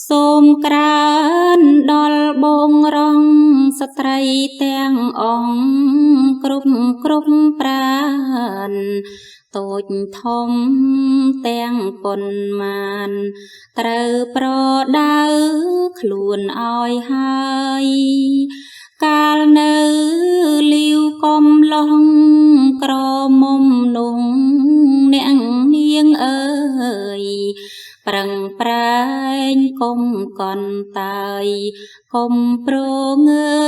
សូមក្រើនដល់បងរងស្ត្រីទាំងអង្គគ្រប់ប្រានតូចធំទាំងប៉ុន្មានត្រូវប្រដៅខ្លួនឲ្យហើយកាលនៅលាវកំឡុងក្រមុំនោះអ្នកនាងអើយប្រឹងប្រែងកុំកន្តើយកុំប្រងើ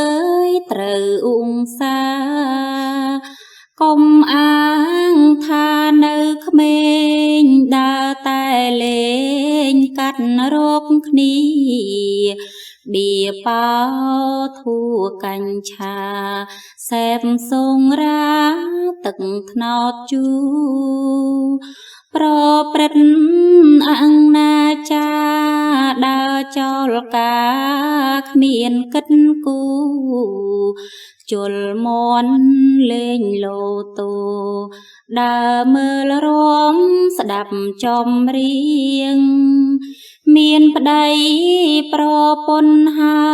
យត្រូវអ៊ុងសាកុំអាងថានៅក្មេងដើរតែលេងកាត់រកគ្នាបៀបោធូកញ្ឆាសេពសងរាទឹកថ្នោតជូប្រព្រឹត្តអង្ណាចាដើរចោលការគ្មានគិតគូជលមន់លេងលោតូដើរមើលរំស្ដាប់ចំរៀងមានប្តីប្រពន្ធហើ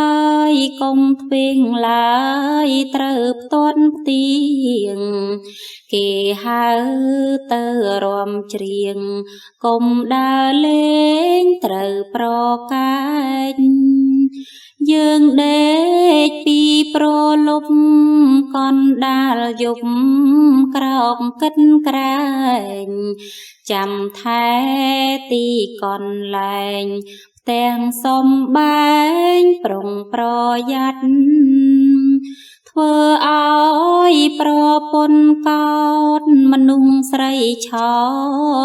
យកុំធ្វេងឡើយត្រូវផ្ទាត់ផ្ទៀងគេហៅទៅរាំច្រៀងកុំដើរលេងត្រូវប្រកែកយើងដេកពីប្រលប់កណ្ដាលយប់ក្រោកគិតក្រែងចាំថែទីកន្លែងផ្ទាំងសំបែងប្រុងប្រយ័ត្នធ្វើឲ្យប្រពន្ធកោតមនុស្សស្រីឆោ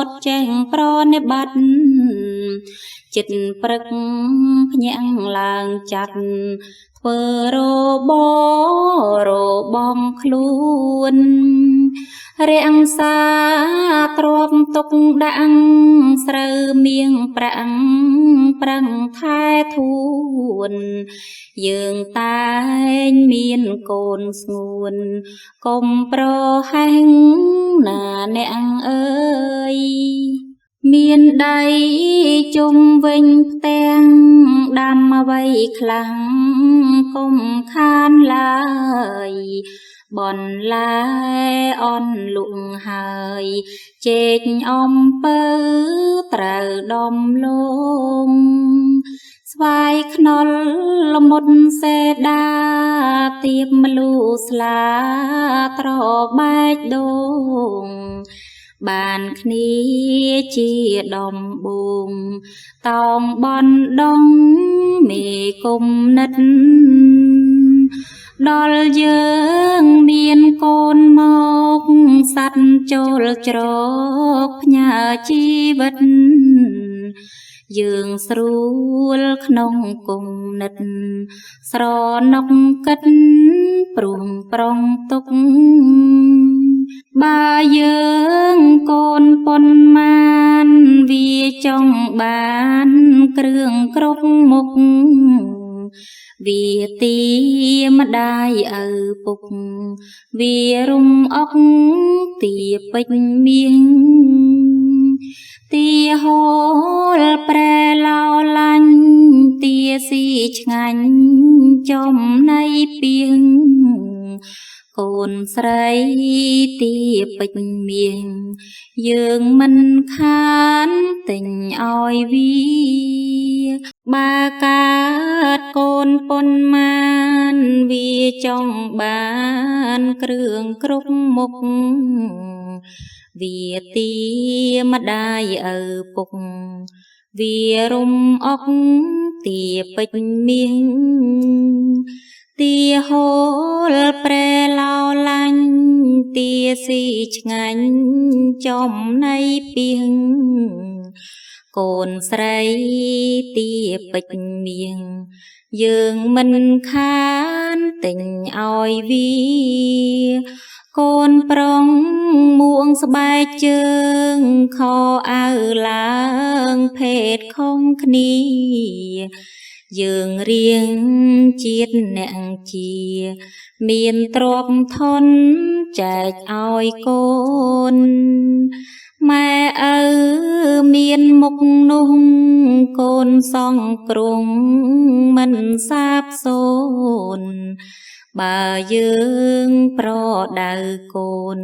តចេះប្រនិបត្តិចិត្តព្រឹកភ្ញាក់ឡើងចាត់ធ្វើរបងខ្លួនរាំងសាទ្រាំទុកដាក់ស្រូវមៀងប្រាំងប្រឹងថែធួនយើងតែងមានកូនស្ងួនកុំប្រហែងណាអ្នកអើយមានដៃជុំវិញផ្ទាំងដាំអ្វីខ្លាំងកុំខានឡើយបនឡាអនលុងហើយជែកអំពើត្រូវដំលងស្វាយខ្នុរល្មុតសេដាទៀបមលូស្លាត្របែកដូងបានគ្នាជាដំបងតោងបនដងមេគុំនិតដល់យើងមានកូនមកសัตว์ចូលច្រកផ្ញើជីវិតយើងស្រួលក្នុងគំនិតស្រណុកគិតព្រួងប្រងទុកបើយើងកូនប៉ុន្មានវាចង់បានគ្រឿងគ្រប់មុខវាទីម្ដាយឪពុកវារុំអុកទីពេញមៀងទីហូលប្រែឡោឡាញ់ទីស៊ីឆ្ងាញ់ចំណៃពីងកូនស្រីទីពេញមៀងយើងមិនខានទិញឲ្យវាបើកើតកូនប៉ុន្មានវាចង់បានគ្រឿងគ្រប់មុខវាទីម្ដាយឪពុកវារុំអុកទីពេញមៀងទីហូលប្រែឡោឡាញ់ទីស៊ីឆ្ងាញ់ចំណៃពីងកូនស្រីទីពេញមៀងយើងមិនខានទិញឲ្យវាកូនប្រុងមួងស្បែកជើងខោអាវឡើងភេទខុសគ្នា យើងរៀងជាតិអ្នកជាមានទ្រព្យធនចែកឲ្យកូនម៉ែឪមានមុខនោះកូនសង្គ្រោះមិនសាបសូន្យបើយើងប្រដៅកូន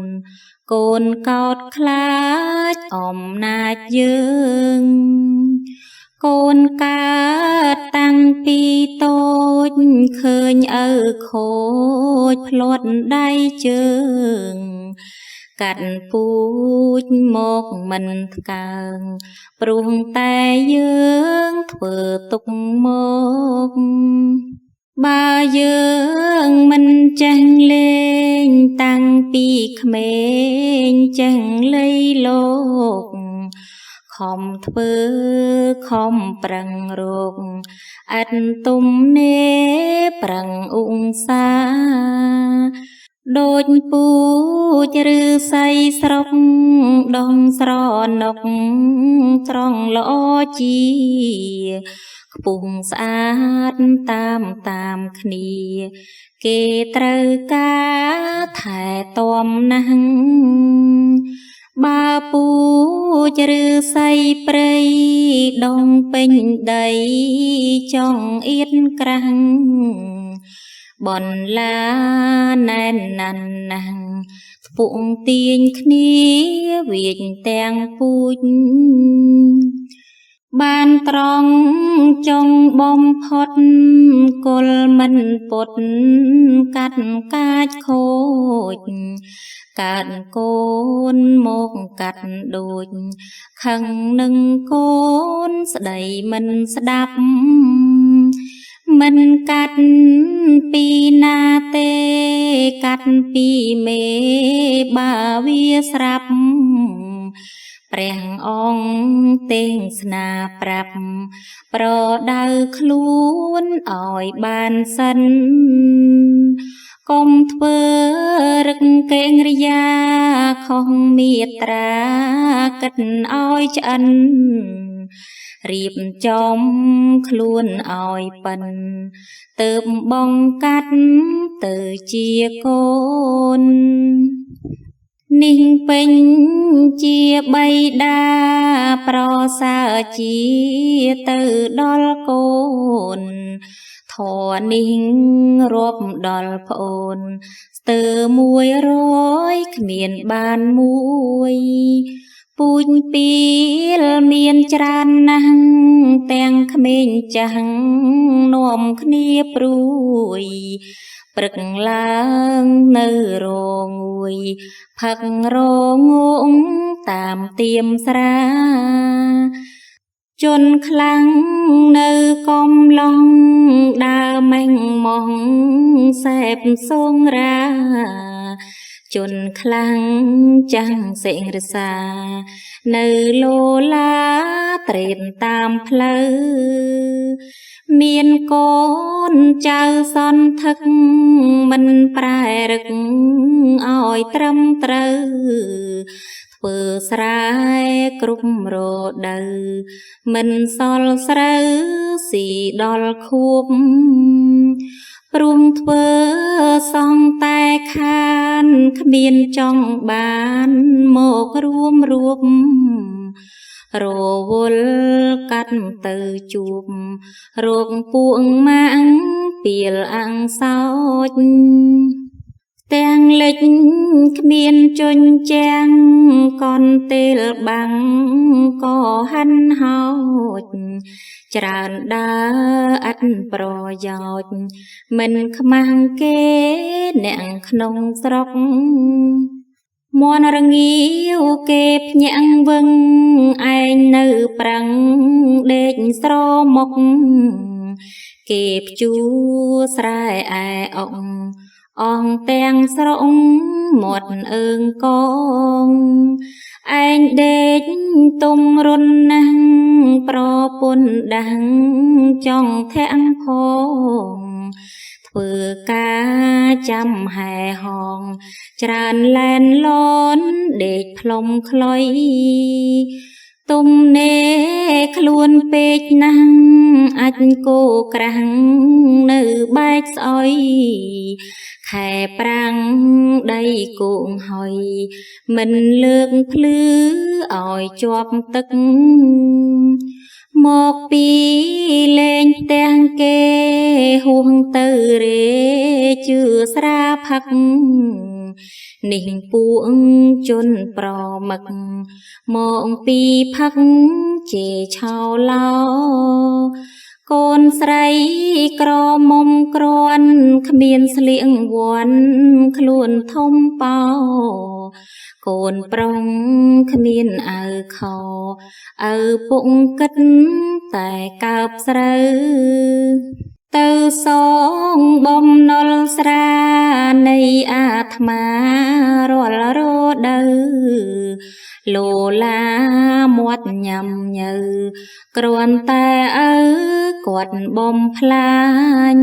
កូនកោតខ្លាចអំណាចយើងកូនកើតតាំងពីតូចឃើញឪខូចភ្លាត់ដៃជើងកាត់ពូជមកមិនថ្កើងព្រោះតែយើងធ្វើទុកមកបើយើងមិនចេះលេងតាំងពីក្មេងចេះលៃលោកខំធ្វើខំប្រឹងរកឥតទំនេរប្រឹងឧស្សាហ៍ដូចពូជឬស័យស្រុកដងស្រណុកត្រង់ល្អជាខ្ពស់ស្អាតតាមគ្នាគេត្រូវការថែទាំណាស់បើពូជឬស័យព្រៃដងពេញដីចង់អៀតក្រាំងបនឡាណែនណាន់ណាស់ស្ពុកទាញគ្នាវាចទាំងពូជបានត្រង់ចង់បំផុតគល់មិនពុតកាត់កាចខូចកាត់កូនមកកាត់ដូចខឹងនឹងកូនស្ដីមិនស្ដាប់មិនកាត់ពីណាទេកាត់ពីមេបាវាស្រាប់ព្រះអង្គទេស្នាប្រាប់ប្រដៅខ្លួនឲ្យបានសិន កុំធ្វើរឹកកេងរិយាខុសមេត្រាគិតឲ្យឆ្អិនរៀបចំខ្លួនឲ្យប៉ិនទើបបងកាត់ទៅជាកូននេះពេញជាបៃតាប្រសើរជាទៅដល់កូនធរនេះរាប់ដល់ប្អូនស្ទើរ100គ្មានបានមួយពូជពីលមានច្រើនណាស់ទាំងក្មេងចាស់នាំគ្នាព្រួយព្រឹកឡើងនៅរងួយផឹករងងតាមទៀមស្រាជន់ខ្លាំងនៅកំឡុងដើរម៉េងម៉ងសេពសងរាជន់ខ្លាំងចាំងសេងរសានៅលោឡាត្រេនតាមផ្លូវមានកូនចៅសន្ធឹកមិនប្រែរឹកឲ្យត្រឹមត្រូវធ្វើស្រែគ្រប់រដូវមិនសល់ស្រូវស៊ីដល់ខួបព្រមធ្វើសង់តែខានគ្មានចង់បានមករួមរួបរវល់កាត់ទៅជួបរោគពួកម៉ាំងពីលអាំងសោចទាំងលិចគ្មានជញ្ជាំងកនទេលបាំងក៏ហាន់ហោចច្រើនដើរឥតប្រយោជន៍មិនខ្មាំងគេអ្នកក្នុងស្រុកមនរងាវគេភ្ញាក់វឹងឯងនៅប្រឹងដេកស្រមុខគេភ្ជួស្រែឯអុកអងទាំងស្រុងមាត់អើងកងឯងដេកទុំរុនណាស់ប្រពន្ធដាំងចង់ធាក់ផងធ្វើការចាំហែហងច្រើនលែនលន់ដេកផ្លុំខ្លុយទុំនេខ្លួនពេកណាស់អាចគោក្រ ក្រាំងនៅបែកស្អុយខែប្រាំងដីគោងហុយមិនលើកភ្លឺឲ្យជាប់ទឹកមកពីលេងផ្ទះគេហួងទៅរេជឿស្រាផឹកនេះពួកជនប្រមឹកមកពីផឹកជេឆោឡោកូនស្រីក្រមុំក្រាន់គ្មានស្លៀងវ័នខ្លួនធំប៉ោកូនប្រុងគ្មានអាវខោឪពុកគិតតែកើបស្រូវទៅសងបំណុលស្រានៃអាត្មារាល់រដូវលោឡាមាត់ញ៉ាំញើគ្រាន់តែឪគាត់បំផ្លាញ